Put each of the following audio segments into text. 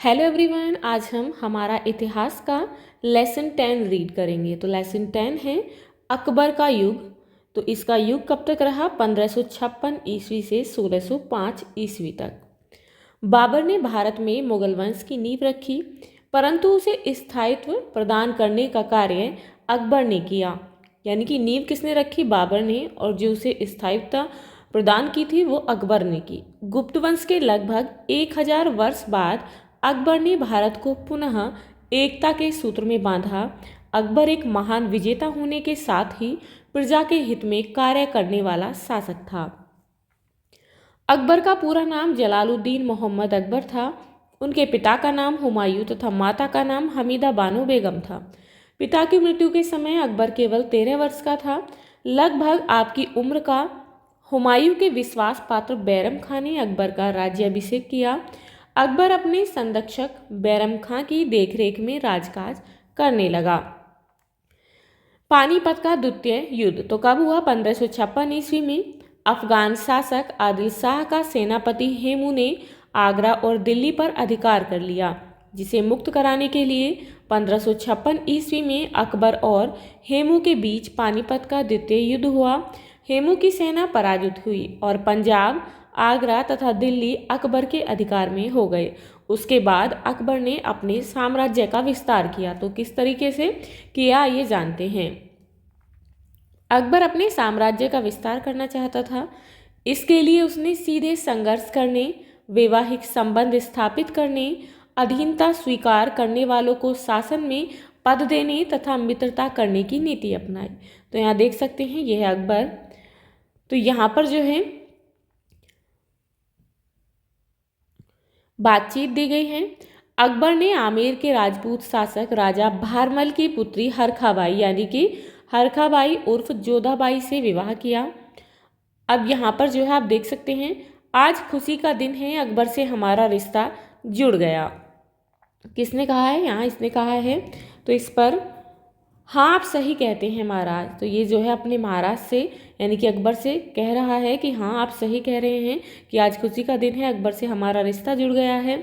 Hello everyone, आज हम हमारा इतिहास का लेसन 10 रीड करेंगे। तो लेसन 10 है अकबर का युग। तो इसका युग कब तक रहा? 1556 ईस्वी से 1605 ईस्वी तक। बाबर ने भारत में मुगल वंश की नींव रखी, परंतु उसे स्थायित्व प्रदान करने का कार्य अकबर ने किया। यानी कि नींव किसने रखी? बाबर ने, और जो उसे स्थायित्व प्रदान की थी वो अकबर ने की। गुप्त वंश के लगभग 1000 वर्ष बाद अकबर ने भारत को पुनः एकता के सूत्र में बांधा। अकबर एक महान विजेता होने के साथ ही प्रजा के हित में कार्य करने वाला शासक था। अकबर का पूरा नाम जलालुद्दीन मोहम्मद अकबर था। उनके पिता का नाम हुमायूं तथा माता का नाम हमीदा बानो बेगम था। पिता की मृत्यु के समय अकबर केवल 13 वर्ष का था। लगभग आपकी उम्र का हुमायूं के विश्वास पात्र बैरम खां ने अकबर का राज्याभिषेक किया। अकबर अपने संरक्षक बैरम खां की देखरेख में राजकाज करने लगा। पानीपत का द्वितीय युद्ध तो कब हुआ? 1556 ईस्वी में। अफगान शासक आदिल शाह का सेनापति हेमू ने आगरा और दिल्ली पर अधिकार कर लिया, जिसे मुक्त कराने के लिए 1556 ईस्वी में अकबर और हेमू के बीच पानीपत का द्वितीय युद्ध हुआ। हेमू की सेना पराजित हुई और पंजाब, आगरा तथा दिल्ली अकबर के अधिकार में हो गए। उसके बाद अकबर ने अपने साम्राज्य का विस्तार किया। तो किस तरीके से किया ये जानते हैं। अकबर अपने साम्राज्य का विस्तार करना चाहता था। इसके लिए उसने सीधे संघर्ष करने, वैवाहिक संबंध स्थापित करने, अधीनता स्वीकार करने वालों को शासन में पद देने तथा मित्रता करने की नीति अपनाई। तो यहाँ देख सकते हैं यह है अकबर। तो यहाँ पर जो है बातचीत दी गई है। अकबर ने आमेर के राजपूत शासक राजा भारमल की पुत्री हरखाबाई यानी कि हरखाबाई उर्फ जोधाबाई से विवाह किया। अब यहाँ पर जो है आप देख सकते हैं, आज खुशी का दिन है, अकबर से हमारा रिश्ता जुड़ गया। किसने कहा है? यहाँ इसने कहा है। तो इस पर हाँ आप सही कहते हैं महाराज। तो ये जो है अपने महाराज से यानी कि अकबर से कह रहा है कि हाँ आप सही कह रहे हैं कि आज खुशी का दिन है, अकबर से हमारा रिश्ता जुड़ गया है।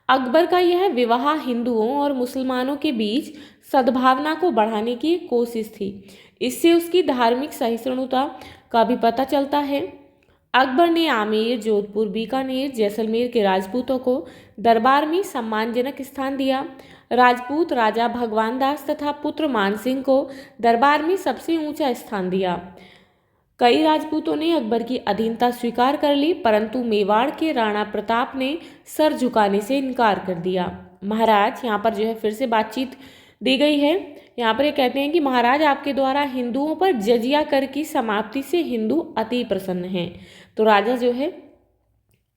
अकबर का यह विवाह हिंदुओं और मुसलमानों के बीच सद्भावना को बढ़ाने की एक कोशिश थी। इससे उसकी धार्मिक सहिष्णुता का भी पता चलता है। अकबर ने आमेर, जोधपुर, बीकानेर, जैसलमेर के राजपूतों को दरबार में सम्मानजनक स्थान दिया। राजपूत राजा भगवान दास तथा पुत्र मानसिंह को दरबार में सबसे ऊंचा स्थान दिया। कई राजपूतों ने अकबर की अधीनता स्वीकार कर ली, परंतु मेवाड़ के राणा प्रताप ने सर झुकाने से इनकार कर दिया। महाराज, यहाँ पर जो है फिर से बातचीत दी गई है। यहाँ पर ये कहते हैं कि महाराज आपके द्वारा हिंदुओं पर जजिया कर की समाप्ति से हिंदू अति प्रसन्न हैं। तो राजा जो है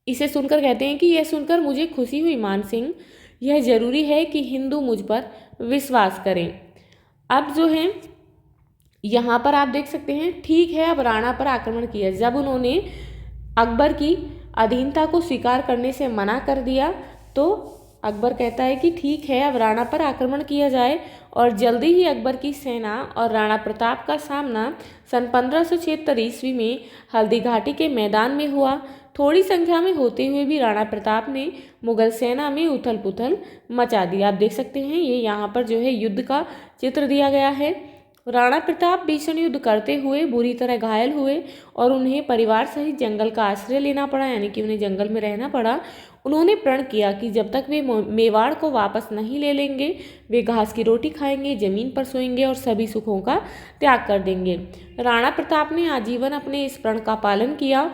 इसे सुनकर कहते हैं कि यह सुनकर मुझे खुशी हुई मानसिंह, यह जरूरी है कि हिंदू मुझ पर विश्वास करें। अब जो है यहाँ पर आप देख सकते हैं, ठीक है अब राणा पर आक्रमण किया। जब उन्होंने अकबर की अधीनता को स्वीकार करने से मना कर दिया तो अकबर कहता है कि ठीक है अब राणा पर आक्रमण किया जाए। और जल्दी ही अकबर की सेना और राणा प्रताप का सामना सन 1576 ईस्वी में हल्दी घाटी के मैदान में हुआ। थोड़ी संख्या में होते हुए भी राणा प्रताप ने मुगल सेना में उथल पुथल मचा दिया। आप देख सकते हैं ये यहाँ पर जो है युद्ध का चित्र दिया गया है। राणा प्रताप भीषण युद्ध करते हुए बुरी तरह घायल हुए और उन्हें परिवार सहित जंगल का आश्रय लेना पड़ा, यानी कि उन्हें जंगल में रहना पड़ा। उन्होंने प्रण किया कि जब तक वे मेवाड़ को वापस नहीं ले लेंगे वे घास की रोटी खाएंगे, जमीन पर सोएंगे और सभी सुखों का त्याग कर देंगे। राणा प्रताप ने आजीवन अपने इस प्रण का पालन किया।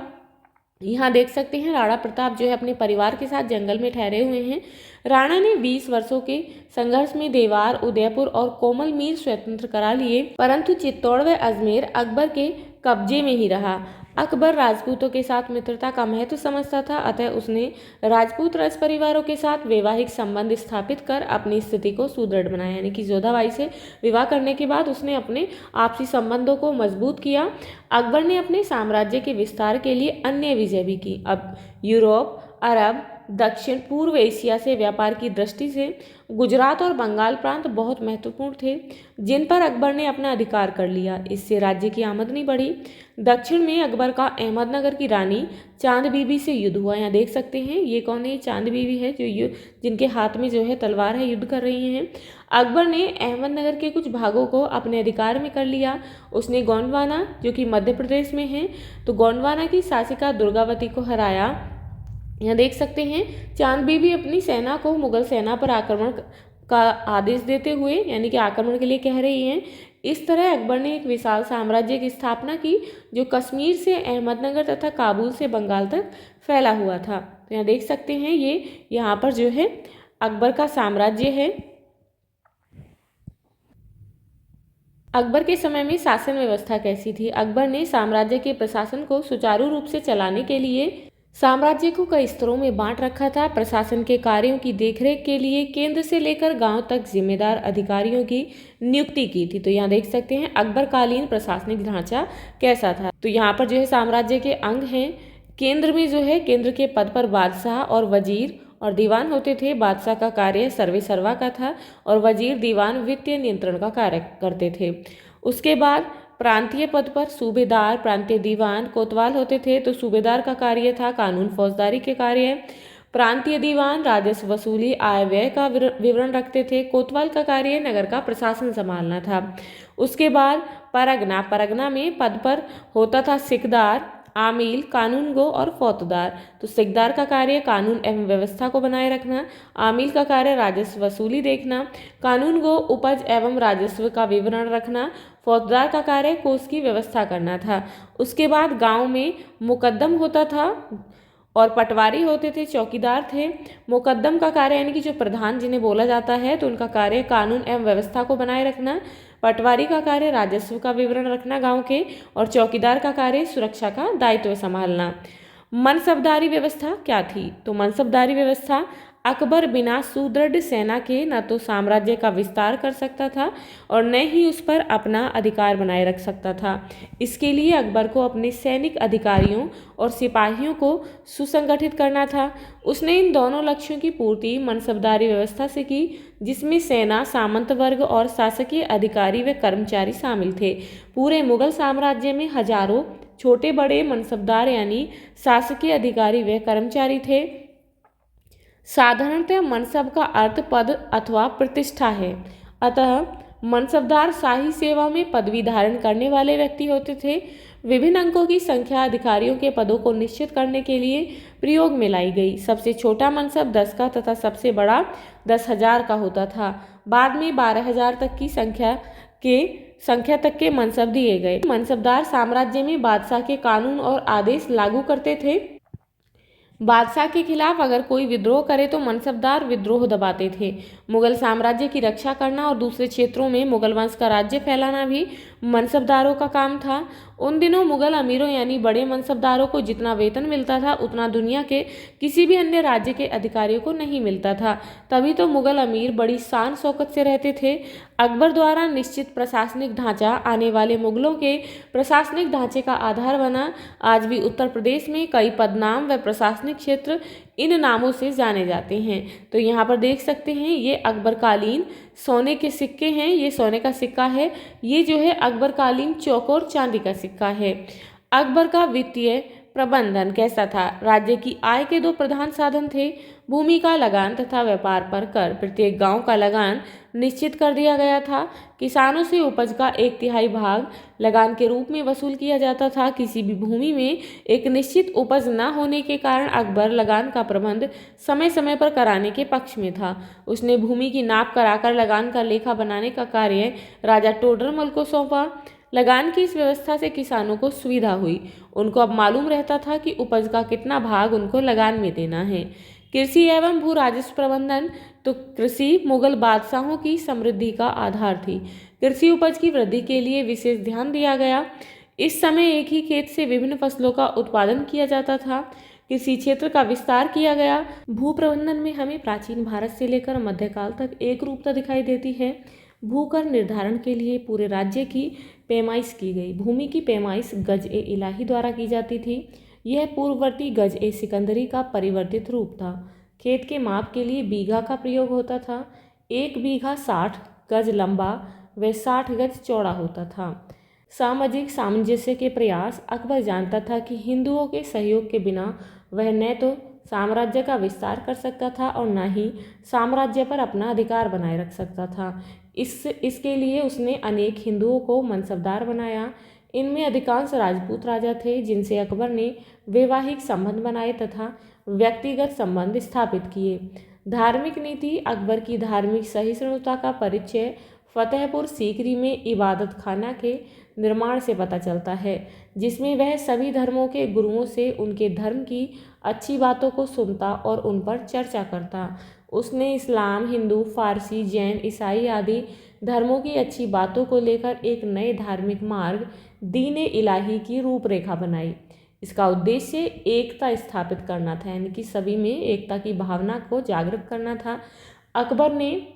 यहाँ देख सकते हैं राणा प्रताप जो है अपने परिवार के साथ जंगल में ठहरे हुए हैं। राणा ने 20 वर्षों के संघर्ष में देवार, उदयपुर और कोमल मीर स्वतंत्र करा लिए, परंतु चित्तौड़ व अजमेर अकबर के कब्जे में ही रहा। अकबर राजपूतों के साथ मित्रता का महत्व समझता था, अतः उसने राजपूत राज परिवारों के साथ वैवाहिक संबंध स्थापित कर अपनी स्थिति को सुदृढ़ बनाया। यानी कि जोधाबाई से विवाह करने के बाद उसने अपने आपसी संबंधों को मजबूत किया। अकबर ने अपने साम्राज्य के विस्तार के लिए अन्य विजय भी की। अब यूरोप, अरब, दक्षिण पूर्व एशिया से व्यापार की दृष्टि से गुजरात और बंगाल प्रांत बहुत महत्वपूर्ण थे, जिन पर अकबर ने अपना अधिकार कर लिया। इससे राज्य की आमदनी बढ़ी। दक्षिण में अकबर का अहमदनगर की रानी चांद बीबी से युद्ध हुआ। यहाँ देख सकते हैं ये कौन है, चांद बीबी है जो जिनके हाथ में जो है तलवार है, युद्ध कर रही हैं। अकबर ने अहमदनगर के कुछ भागों को अपने अधिकार में कर लिया। उसने गोंडवाना जो कि मध्य प्रदेश में है, तो गोंडवाना की शासिका दुर्गावती को हराया। यहाँ देख सकते हैं चांद बीबी अपनी सेना को मुगल सेना पर आक्रमण का आदेश देते हुए यानी कि आक्रमण के लिए कह रही हैं। इस तरह अकबर ने एक विशाल साम्राज्य की स्थापना की जो कश्मीर से अहमदनगर तथा काबुल से बंगाल तक फैला हुआ था। तो यहाँ देख सकते हैं ये यहाँ पर जो है अकबर का साम्राज्य है। अकबर के समय में शासन व्यवस्था कैसी थी? अकबर ने साम्राज्य के प्रशासन को सुचारू रूप से चलाने के लिए साम्राज्य को कई स्तरों में बांट रखा था। प्रशासन के कार्यों की देखरेख के लिए केंद्र से लेकर गांव तक जिम्मेदार अधिकारियों की नियुक्ति की थी। तो यहाँ देख सकते हैं अकबरकालीन प्रशासनिक ढांचा कैसा था। तो यहाँ पर जो है साम्राज्य के अंग हैं। केंद्र में जो है केंद्र के पद पर बादशाह और वजीर और दीवान होते थे। बादशाह का कार्य सर्वे सर्वा का था और वजीर दीवान वित्तीय नियंत्रण का कार्य करते थे। उसके बाद प्रांतीय पद पर सूबेदार, प्रांतीय दीवान, कोतवाल होते थे। तो सूबेदार का कार्य था कानून फौजदारी के कार्य। प्रांतीय दीवान राजस्व वसूली, आय व्यय का विवरण रखते थे। कोतवाल का कार्य नगर का प्रशासन संभालना था। उसके बाद परगना, परगना में पद पर होता था सिकदार, आमील, कानूनगो और फौजदार। तो सिकदार का कार्य कानून एवं व्यवस्था को बनाए रखना, आमील का कार्य राजस्व वसूली देखना, कानूनगो उपज एवं राजस्व का विवरण रखना, फौजदार का कार्य कोष की व्यवस्था करना था। उसके बाद गांव में मुकद्दम होता था और पटवारी होते थे, चौकीदार थे। मुकद्दम का कार्य यानी कि जो प्रधान जिन्हें बोला जाता है, तो उनका कार्य कानून एवं व्यवस्था को बनाए रखना। पटवारी का कार्य राजस्व का विवरण रखना गांव के, और चौकीदार का कार्य सुरक्षा का दायित्व संभालना। मनसबदारी व्यवस्था क्या थी? तो मनसबदारी व्यवस्था अकबर बिना सुदृढ़ सेना के न तो साम्राज्य का विस्तार कर सकता था और न ही उस पर अपना अधिकार बनाए रख सकता था। इसके लिए अकबर को अपने सैनिक अधिकारियों और सिपाहियों को सुसंगठित करना था। उसने इन दोनों लक्ष्यों की पूर्ति मनसबदारी व्यवस्था से की, जिसमें सेना, सामंत वर्ग और शासकीय अधिकारी व कर्मचारी शामिल थे। पूरे मुगल साम्राज्य में हजारों छोटे बड़े मनसबदार यानी शासकीय अधिकारी व कर्मचारी थे। साधारणतः मनसब का अर्थ पद अथवा प्रतिष्ठा है, अतः मनसबदार शाही सेवा में पदवी धारण करने वाले व्यक्ति होते थे। विभिन्न अंकों की संख्या अधिकारियों के पदों को निश्चित करने के लिए प्रयोग में लाई गई। सबसे छोटा मनसब 10 का तथा सबसे बड़ा 10,000 का होता था। बाद में 12,000 तक की संख्या तक के मनसब दिए गए। मनसबदार साम्राज्य में बादशाह के कानून और आदेश लागू करते थे। बादशाह के खिलाफ अगर कोई विद्रोह करे तो मनसबदार विद्रोह दबाते थे। मुगल साम्राज्य की रक्षा करना और दूसरे क्षेत्रों में मुगल वंश का राज्य फैलाना भी मनसबदारों का काम था। उन दिनों मुगल अमीरों यानी बड़े मनसबदारों को जितना वेतन मिलता था उतना दुनिया के किसी भी अन्य राज्य के अधिकारियों को नहीं मिलता था। तभी तो मुगल अमीर बड़ी शान शौकत से रहते थे। अकबर द्वारा निश्चित प्रशासनिक ढांचा आने वाले मुगलों के प्रशासनिक ढांचे का आधार बना। आज भी उत्तर प्रदेश में कई पदनाम व प्रशासनिक क्षेत्र इन नामों से जाने जाते हैं। तो यहाँ पर देख सकते हैं ये अकबरकालीन सोने के सिक्के हैं। ये सोने का सिक्का है, ये जो है अकबरकालीन चौकोर चांदी का सिक्का है। अकबर का वित्तीय प्रबंधन कैसा था? राज्य की आय के दो प्रधान साधन थे, भूमि का लगान तथा व्यापार पर कर। प्रत्येक गांव का लगान निश्चित कर दिया गया था। किसानों से उपज का 1/3 भाग लगान के रूप में वसूल किया जाता था। किसी भी भूमि में एक निश्चित उपज न होने के कारण अकबर लगान का प्रबंध समय समय पर कराने के पक्ष में था। उसने भूमि की नाप कराकर लगान का लेखा बनाने का कार्य राजा टोडरमल को सौंपा। लगान की इस व्यवस्था से किसानों को सुविधा हुई। उनको अब मालूम रहता था कि उपज का कितना भाग उनको लगान में देना है। कृषि एवं भू राजस्व प्रबंधन, तो कृषि मुगल बादशाहों की समृद्धि का आधार थी। कृषि उपज की वृद्धि के लिए विशेष ध्यान दिया गया। इस समय एक ही खेत से विभिन्न फसलों का उत्पादन किया जाता था। कृषि क्षेत्र का विस्तार किया गया। भू प्रबंधन में हमें प्राचीन भारत से लेकर मध्यकाल तक एक रूपता दिखाई देती है। भू कर निर्धारण के लिए पूरे राज्य की पैमाइश की गई। भूमि की पैमाइश गज-ए-इलाही द्वारा की जाती थी। यह पूर्ववर्ती गज-ए-सिकंदरी का परिवर्तित रूप था। खेत के माप के लिए बीघा का प्रयोग होता था। 1 बीघा 60 गज लंबा व 60 गज चौड़ा होता था। सामाजिक सामंजस्य के प्रयास। अकबर जानता था कि हिंदुओं के सहयोग के बिना वह न तो साम्राज्य का विस्तार कर सकता था और न ही साम्राज्य पर अपना अधिकार बनाए रख सकता था। इसके लिए उसने अनेक हिंदुओं को मनसबदार बनाया। इनमें अधिकांश राजपूत राजा थे जिनसे अकबर ने वैवाहिक संबंध बनाए तथा व्यक्तिगत संबंध स्थापित किए। धार्मिक नीति। अकबर की धार्मिक सहिष्णुता का परिचय फतेहपुर सीकरी में इबादत खाना के निर्माण से पता चलता है, जिसमें वह सभी धर्मों के गुरुओं से उनके धर्म की अच्छी बातों को सुनता और उन पर चर्चा करता। उसने इस्लाम, हिंदू, फारसी, जैन, ईसाई आदि धर्मों की अच्छी बातों को लेकर एक नए धार्मिक मार्ग दीन इलाही की रूपरेखा बनाई। इसका उद्देश्य एकता स्थापित करना था, यानी कि सभी में एकता की भावना को जागृत करना था। अकबर ने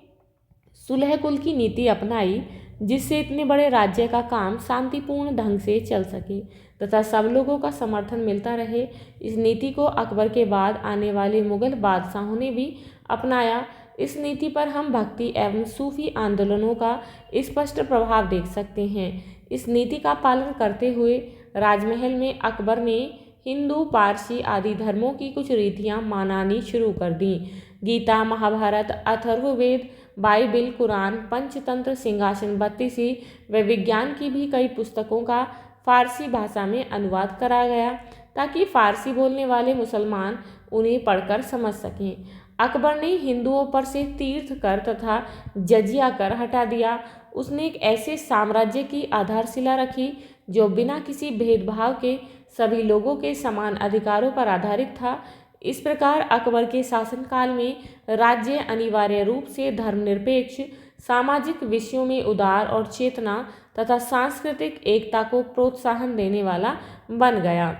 सुलह कुल की नीति अपनाई, जिससे इतने बड़े राज्य का काम शांतिपूर्ण ढंग से चल सके तथा सब लोगों का समर्थन मिलता रहे। इस नीति को अकबर के बाद आने वाले मुगल बादशाहों ने भी अपनाया। इस नीति पर हम भक्ति एवं सूफी आंदोलनों का स्पष्ट प्रभाव देख सकते हैं। इस नीति का पालन करते हुए राजमहल में अकबर ने हिंदू, पारसी आदि धर्मों की कुछ रीतियां माननी शुरू कर दी। गीता, महाभारत, अथर्ववेद, बाइबिल, कुरान, पंचतंत्र, सिंहासन बत्तीसी व विज्ञान की भी कई पुस्तकों का फारसी भाषा में अनुवाद करा गया, ताकि फारसी बोलने वाले मुसलमान उन्हें पढ़कर समझ सकें। अकबर ने हिंदुओं पर से तीर्थ कर तथा जजिया कर हटा दिया। उसने एक ऐसे साम्राज्य की आधारशिला रखी जो बिना किसी भेदभाव के सभी लोगों के समान अधिकारों पर आधारित था। इस प्रकार अकबर के शासनकाल में राज्य अनिवार्य रूप से धर्मनिरपेक्ष, सामाजिक विषयों में उदार और चेतना तथा सांस्कृतिक एकता को प्रोत्साहन देने वाला बन गया।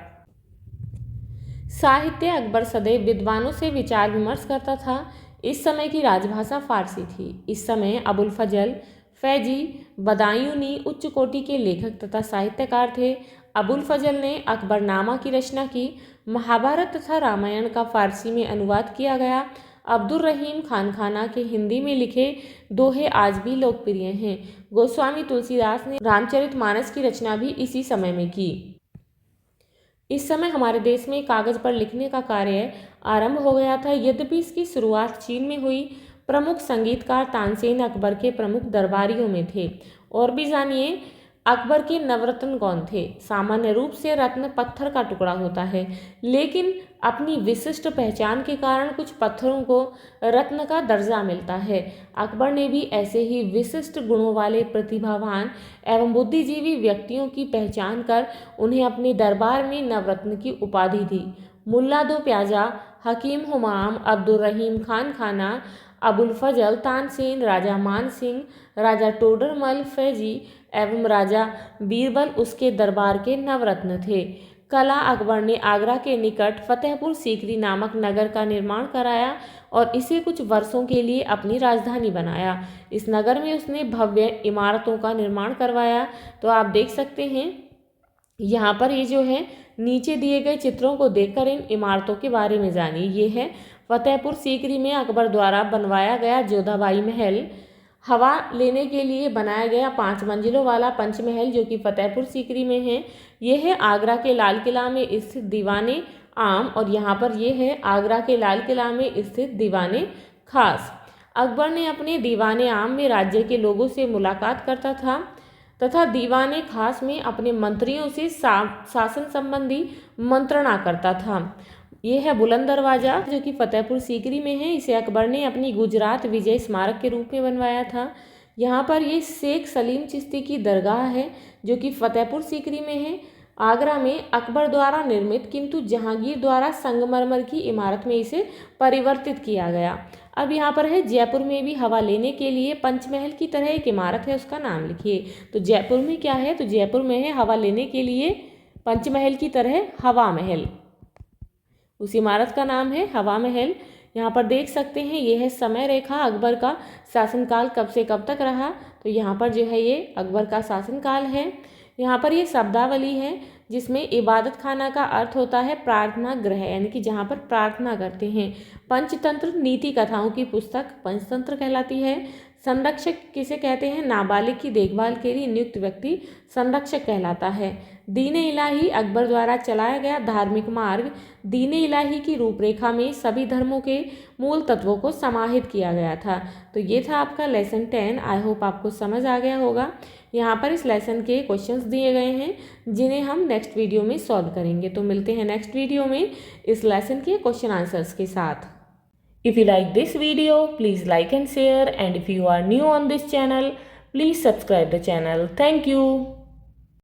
साहित्य। अकबर सदैव विद्वानों से विचार विमर्श करता था। इस समय की राजभाषा फारसी थी। इस समय अबुल फजल, फैजी, बदायूनी उच्च कोटि के लेखक तथा साहित्यकार थे। अबुल फजल ने अकबरनामा की रचना की। महाभारत तथा रामायण का फारसी में अनुवाद किया गया। अब्दुल रहीम खानखाना के हिंदी में लिखे दोहे आज भी लोकप्रिय हैं। गोस्वामी तुलसीदास ने रामचरितमानस की रचना भी इसी समय में की। इस समय हमारे देश में कागज पर लिखने का कार्य आरंभ हो गया था। यद्यपि इसकी शुरुआत चीन में हुई। प्रमुख संगीतकार तानसेन अकबर के प्रमुख दरबारियों में थे। और भी जानिए, अकबर के नवरत्न कौन थे। सामान्य रूप से रत्न पत्थर का टुकड़ा होता है, लेकिन अपनी विशिष्ट पहचान के कारण कुछ पत्थरों को रत्न का दर्जा मिलता है। अकबर ने भी ऐसे ही विशिष्ट गुणों वाले प्रतिभावान एवं बुद्धिजीवी व्यक्तियों की पहचान कर उन्हें अपने दरबार में नवरत्न की उपाधि दी। मुल्ला दो प्याजा, हकीम हुमाम, अब्दुल रहीम खानखाना, अबुल फजल, तानसेन, राजा मान सिंह, राजा टोडरमल, फैजी एवं राजा बीरबल उसके दरबार के नवरत्न थे। कला। अकबर ने आगरा के निकट फतेहपुर सीकरी नामक नगर का निर्माण कराया और इसे कुछ वर्षों के लिए अपनी राजधानी बनाया। इस नगर में उसने भव्य इमारतों का निर्माण करवाया। तो आप देख सकते हैं यहाँ पर ये जो है नीचे दिए गए चित्रों को देखकर इन इमारतों के बारे में जानिए। ये है फतेहपुर सीकरी में अकबर द्वारा बनवाया गया जोधाबाई महल। हवा लेने के लिए बनाया गया 5 मंजिलों वाला पंचमहल जो कि फतेहपुर सीकरी में है। यह है आगरा के लाल किला में स्थित दीवाने आम, और यहाँ पर यह है आगरा के लाल किला में स्थित दीवाने खास। अकबर ने अपने दीवाने आम में राज्य के लोगों से मुलाकात करता था तथा दीवाने खास में अपने मंत्रियों से शासन संबंधी मंत्रणा करता था। ये है बुलंद दरवाज़ा जो कि फतेहपुर सीकरी में है। इसे अकबर ने अपनी गुजरात विजय स्मारक के रूप में बनवाया था। यहाँ पर ये शेख सलीम चिश्ती की दरगाह है जो कि फतेहपुर सीकरी में है। आगरा में अकबर द्वारा निर्मित किंतु जहांगीर द्वारा संगमरमर की इमारत में इसे परिवर्तित किया गया। अब यहाँ पर है जयपुर में भी हवा लेने के लिए पंचमहल की तरह एक इमारत है, उसका नाम लिखिए। तो जयपुर में क्या है, तो जयपुर में है हवा लेने के लिए पंचमहल की तरह हवा महल, उस इमारत का नाम है हवा महल। यहाँ पर देख सकते हैं ये है समय रेखा, अकबर का शासनकाल कब से कब तक रहा। तो यहाँ पर जो है ये अकबर का शासनकाल है। यहाँ पर ये शब्दावली है जिसमें इबादत खाना का अर्थ होता है प्रार्थना गृह, यानी कि जहाँ पर प्रार्थना करते हैं। पंचतंत्र नीति कथाओं की पुस्तक पंचतंत्र कहलाती है। संरक्षक किसे कहते हैं? नाबालिग की देखभाल के लिए नियुक्त व्यक्ति संरक्षक कहलाता है। दीन-ए इलाही अकबर द्वारा चलाया गया धार्मिक मार्ग। दीन-ए इलाही की रूपरेखा में सभी धर्मों के मूल तत्वों को समाहित किया गया था। तो ये था आपका लेसन 10। आई होप आपको समझ आ गया होगा। यहाँ पर इस लेसन के क्वेश्चंस दिए गए हैं जिन्हें हम नेक्स्ट वीडियो में सॉल्व करेंगे। तो मिलते हैं नेक्स्ट वीडियो में इस लेसन के क्वेश्चन आंसर्स के साथ। If you like this video, please like and share, and if you are new on this channel, please subscribe the channel. Thank you.